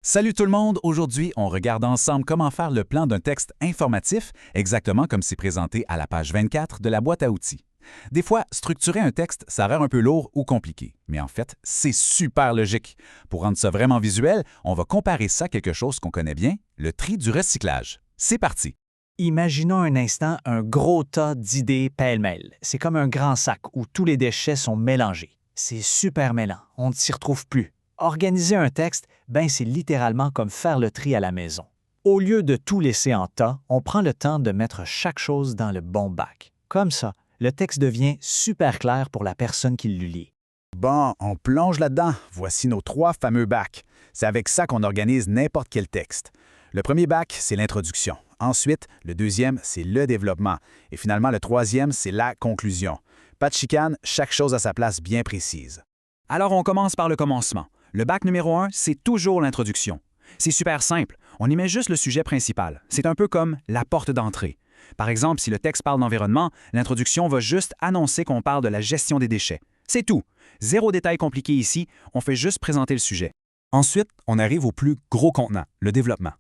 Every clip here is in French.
Salut tout le monde! Aujourd'hui, on regarde ensemble comment faire le plan d'un texte informatif, exactement comme c'est présenté à la page 24 de la boîte à outils. Des fois, structurer un texte, ça a l'air un peu lourd ou compliqué, mais en fait, c'est super logique. Pour rendre ça vraiment visuel, on va comparer ça à quelque chose qu'on connaît bien, le tri du recyclage. C'est parti! Imaginons un instant un gros tas d'idées pêle-mêle. C'est comme un grand sac où tous les déchets sont mélangés. C'est super mêlant, on ne s'y retrouve plus. Organiser un texte, c'est littéralement comme faire le tri à la maison. Au lieu de tout laisser en tas, on prend le temps de mettre chaque chose dans le bon bac. Comme ça, le texte devient super clair pour la personne qui le lit. Bon, on plonge là-dedans. Voici nos 3 fameux bacs. C'est avec ça qu'on organise n'importe quel texte. Le premier bac, c'est l'introduction. Ensuite, le deuxième, c'est le développement. Et finalement, le troisième, c'est la conclusion. Pas de chicane, chaque chose à sa place bien précise. Alors on commence par le commencement. Le bac numéro 1, c'est toujours l'introduction. C'est super simple. On y met juste le sujet principal. C'est un peu comme la porte d'entrée. Par exemple, si le texte parle d'environnement, l'introduction va juste annoncer qu'on parle de la gestion des déchets. C'est tout. Zéro détail compliqué ici, on fait juste présenter le sujet. Ensuite, on arrive au plus gros contenant, le développement.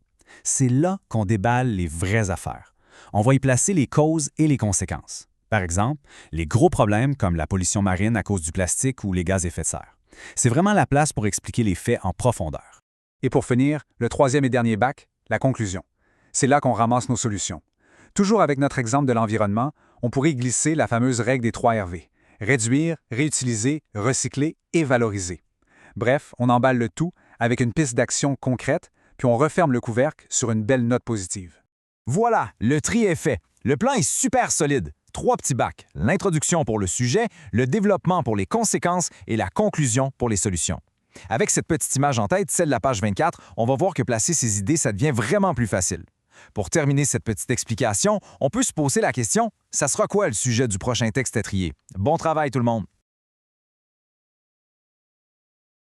C'est là qu'on déballe les vraies affaires. On va y placer les causes et les conséquences. Par exemple, les gros problèmes comme la pollution marine à cause du plastique ou les gaz à effet de serre. C'est vraiment la place pour expliquer les faits en profondeur. Et pour finir, le troisième et dernier bac, la conclusion. C'est là qu'on ramasse nos solutions. Toujours avec notre exemple de l'environnement, on pourrait y glisser la fameuse règle des 3 RV. Réduire, réutiliser, recycler et valoriser. Bref, on emballe le tout avec une piste d'action concrète, puis on referme le couvercle sur une belle note positive. Voilà, le tri est fait. Le plan est super solide. 3 petits bacs, l'introduction pour le sujet, le développement pour les conséquences et la conclusion pour les solutions. Avec cette petite image en tête, celle de la page 24, on va voir que placer ces idées, ça devient vraiment plus facile. Pour terminer cette petite explication, on peut se poser la question, ça sera quoi le sujet du prochain texte à trier? Bon travail tout le monde!